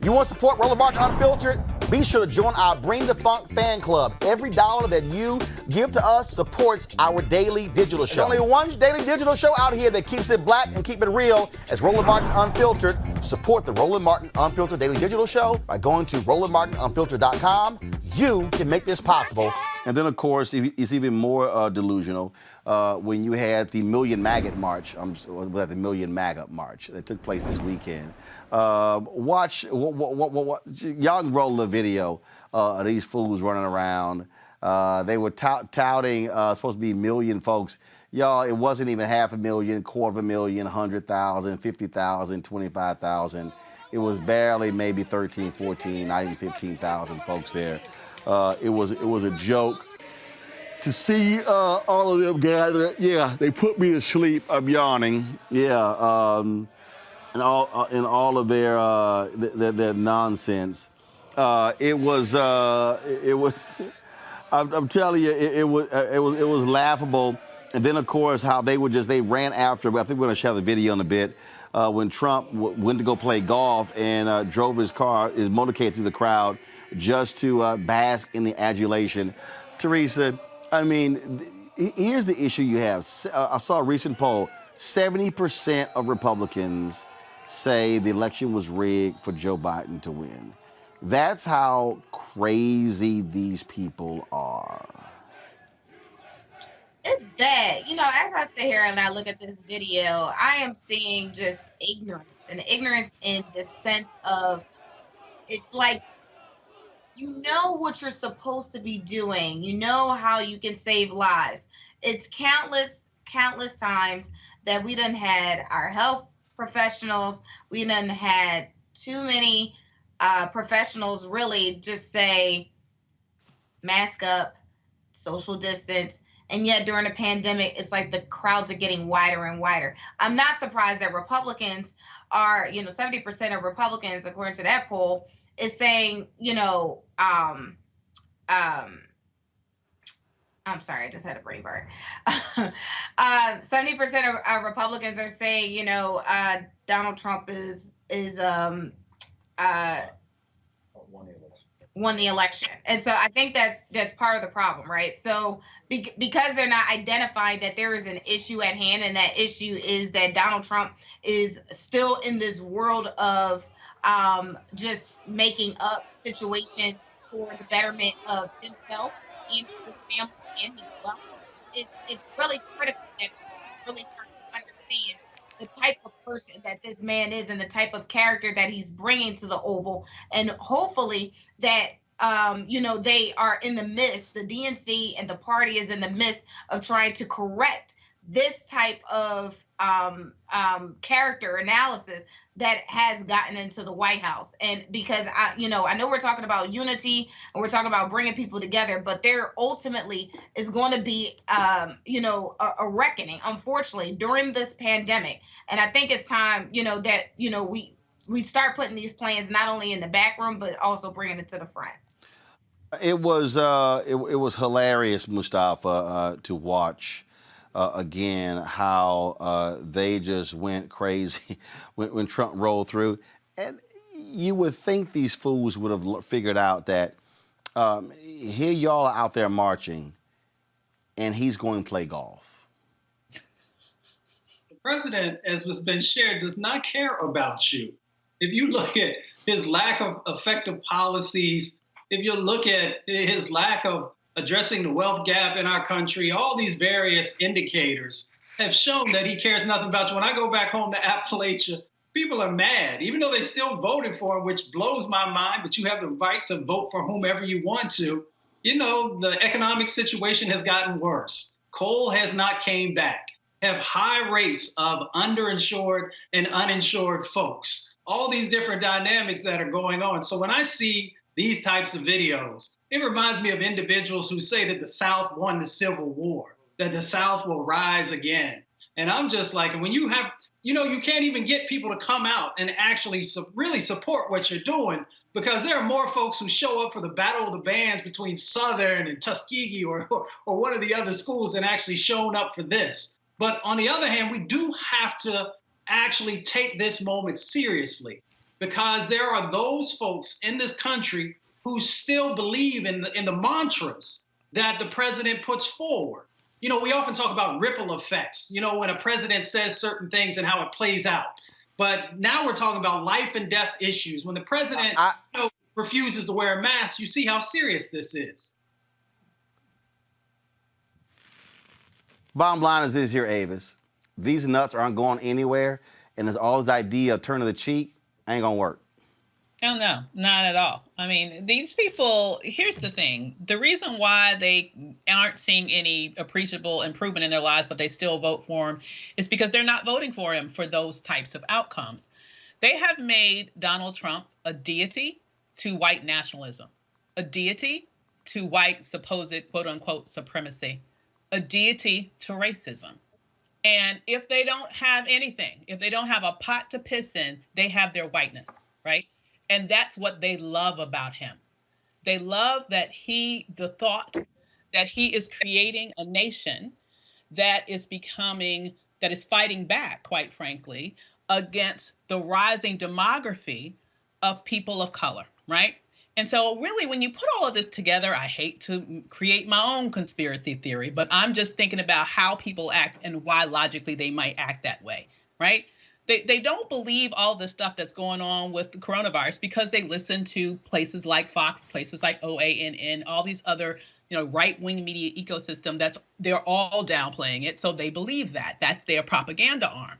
You want to support Roland Martin Unfiltered? Be sure to join our Bring the Funk fan club. Every dollar that you give to us supports our daily digital show. There's only one daily digital show out here that keeps it black and keep it real as Roland Martin Unfiltered. Support the Roland Martin Unfiltered daily digital show by going to RolandMartinUnfiltered.com. You can make this possible. And then, of course, it's even more delusional when you had the Million Maggot March, the Million MAGA March that took place this weekend. Watch, y'all can roll the video of these fools running around. They were touting supposed to be a million folks. Y'all, it wasn't even 500,000, 250,000, 100,000, 50,000, 25,000. It was barely maybe 13, 14, not even 15,000 folks there. It was a joke to see all of them gather. Yeah, they put me to sleep. I'm yawning. Yeah, and all of their nonsense. It was. I'm telling you, it was laughable. And then, of course, how they ran after. I think we're going to share the video in a bit. When Trump went to go play golf and drove his motorcade through the crowd just to bask in the adulation. Teresa, I mean, here's the issue you have. I saw a recent poll. 70% of Republicans say the election was rigged for Joe Biden to win. That's how crazy these people are. It's bad. You know, as I sit here and I look at this video, I am seeing just ignorance, and ignorance in the sense of it's like you know what you're supposed to be doing. You know how you can save lives. It's countless times that we done had our health professionals, we done had too many professionals really just say mask up, social distance. And yet during the pandemic, it's like the crowds are getting wider and wider. I'm not surprised that Republicans are, 70% of Republicans, according to that poll, is saying, I'm sorry, I just had a brain burn. 70% of Republicans are saying, Donald Trump won the election. And so I think that's part of the problem, right? So because they're not identifying that there is an issue at hand, and that issue is that Donald Trump is still in this world of just making up situations for the betterment of himself and his family and his wealth. It's really critical that we really start to understand the type of person that this man is and the type of character that he's bringing to the Oval. And hopefully that, they are in the midst, the DNC and the party is in the midst of trying to correct this type of character analysis that has gotten into the White House. And because I know we're talking about unity and we're talking about bringing people together, but there ultimately is going to be, a reckoning, unfortunately, during this pandemic. And I think it's time, that, we start putting these plans not only in the back room, but also bringing it to the front. It was hilarious, Mustafa, to watch. Again, how they just went crazy when Trump rolled through. And you would think these fools would have figured out that here y'all are out there marching, and he's going to play golf. The president, as has been shared, does not care about you. If you look at his lack of effective policies, if you look at his lack of addressing the wealth gap in our country, all these various indicators have shown that he cares nothing about you. When I go back home to Appalachia, people are mad, even though they still voted for him, which blows my mind, but you have the right to vote for whomever you want to. The economic situation has gotten worse. Coal has not came back, have high rates of underinsured and uninsured folks, all these different dynamics that are going on. So when I see these types of videos, it reminds me of individuals who say that the South won the Civil War, that the South will rise again. And I'm just like, when you have, you can't even get people to come out and actually really support what you're doing, because there are more folks who show up for the Battle of the Bands between Southern and Tuskegee or one of the other schools than actually showing up for this. But on the other hand, we do have to actually take this moment seriously. because there are those folks in this country who still believe in the mantras that the president puts forward. You know, we often talk about ripple effects, you know, when a president says certain things and how it plays out. But now we're talking about life and death issues. When the president refuses to wear a mask, you see how serious this is. Bottom line is this here, Avis. These nuts aren't going anywhere, and there's all this idea of turning the cheek ain't gonna work. Oh, no, not at all. I mean, these people, here's the thing. The reason why they aren't seeing any appreciable improvement in their lives, but they still vote for him, is because they're not voting for him for those types of outcomes. They have made Donald Trump a deity to white nationalism, a deity to white supposed quote unquote supremacy, a deity to racism. And if they don't have anything, if they don't have a pot to piss in, they have their whiteness, right? And that's what they love about him. They love that the thought that he is creating a nation that is fighting back, quite frankly, against the rising demography of people of color, right? And so really, when you put all of this together, I hate to create my own conspiracy theory, but I'm just thinking about how people act and why logically they might act that way, right? They don't believe all the stuff that's going on with the coronavirus because they listen to places like Fox, places like OANN, all these other, right-wing media ecosystem they're all downplaying it. So they believe that. That's their propaganda arm.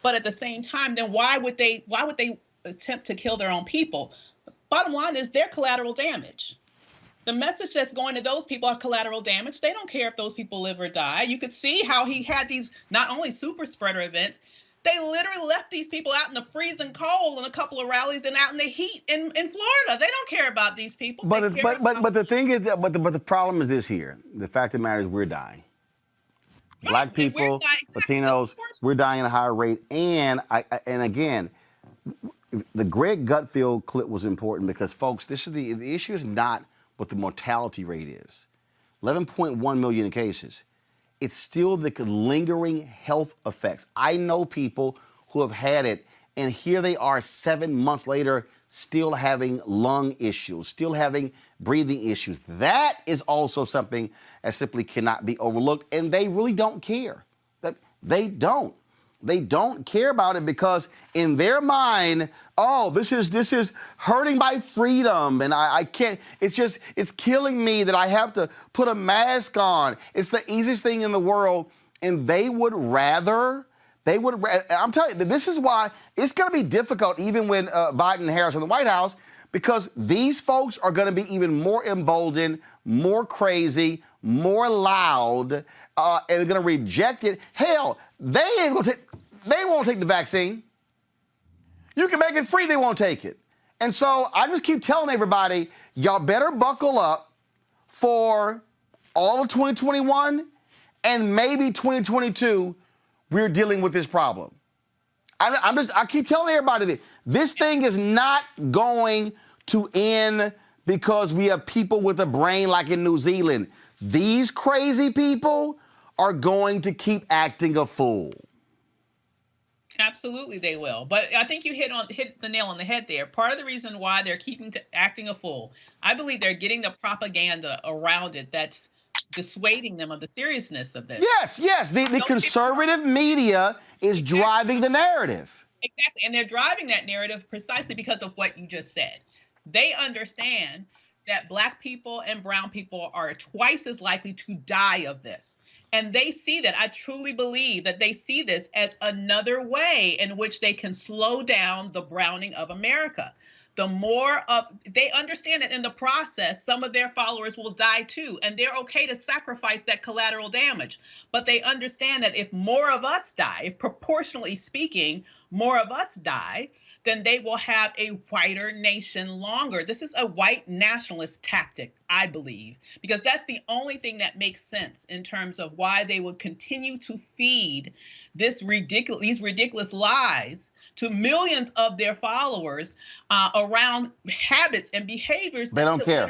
But at the same time, then why would they attempt to kill their own people? Bottom line is they're collateral damage. The message that's going to those people are collateral damage. They don't care if those people live or die. You could see how he had these not only super spreader events, they literally left these people out in the freezing cold in a couple of rallies and out in the heat in Florida. They don't care about these people. But the thing is that the problem is this here. The fact of the matter is we're dying. Right. Black people, Latinos, we're dying at a higher rate. And again, the Greg Gutfield clip was important because, folks, this is the issue is not what the mortality rate is. 11.1 million cases. It's still the lingering health effects. I know people who have had it, and here they are 7 months later, still having lung issues, still having breathing issues. That is also something that simply cannot be overlooked, and they really don't care. They don't. They don't care about it because in their mind, this is hurting my freedom and I can't, it's killing me that I have to put a mask on. It's the easiest thing in the world. And they would rather, I'm telling you, this is why it's going to be difficult even when Biden and Harris are in the White House, because these folks are going to be even more emboldened, more crazy, more loud, and they're going to reject it. Hell, they won't take the vaccine. You can make it free, they won't take it. And so I just keep telling everybody, y'all better buckle up for all of 2021 and maybe 2022, we're dealing with this problem. I keep telling everybody this thing is not going to end because we have people with a brain like in New Zealand. These crazy people are going to keep acting a fool. Absolutely, they will. But I think you hit the nail on the head there. Part of the reason why they're acting a fool, I believe they're getting the propaganda around it that's dissuading them of the seriousness of this. Yes. The conservative media is driving the narrative. Exactly. And they're driving that narrative precisely because of what you just said. They understand that Black people and brown people are twice as likely to die of this. And they see that. I truly believe that they see this as another way in which they can slow down the browning of America. They understand that in the process, some of their followers will die too, and they're okay to sacrifice that collateral damage. But they understand that if more of us die, if proportionally speaking, more of us die, then they will have a whiter nation longer. This is a white nationalist tactic, I believe, because that's the only thing that makes sense in terms of why they would continue to feed these ridiculous lies to millions of their followers around habits and behaviors. They don't care.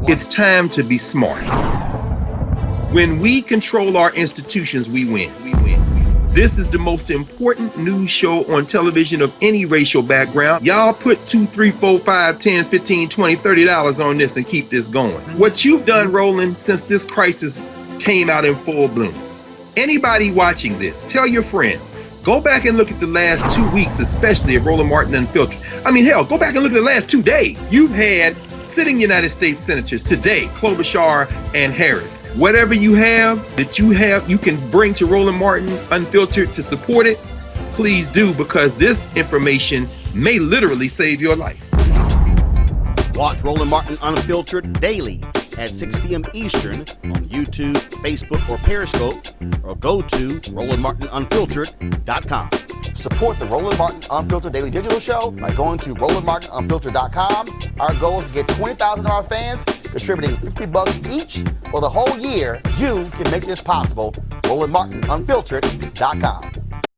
It's time to be smart. When we control our institutions, we win. This is the most important news show on television of any racial background. Y'all put $2, $3, $4, $5, $10, $15, $20, $30 on this and keep this going. What you've done, Roland, since this crisis came out in full bloom. Anybody watching this, tell your friends. Go back and look at the last 2 weeks, especially of Roland Martin Unfiltered. I mean, hell, go back and look at the last 2 days. You've had sitting United States senators today, Klobuchar and Harris. Whatever you have that you can bring to Roland Martin Unfiltered to support it, please do, because this information may literally save your life. Watch Roland Martin Unfiltered daily at 6 p.m. Eastern on YouTube, Facebook, or Periscope, or go to RolandMartinUnfiltered.com. Support the Roland Martin Unfiltered Daily Digital Show by going to RolandMartinUnfiltered.com. Our goal is to get 20,000 of our fans contributing $50 each for the whole year. You can make this possible. RolandMartinUnfiltered.com.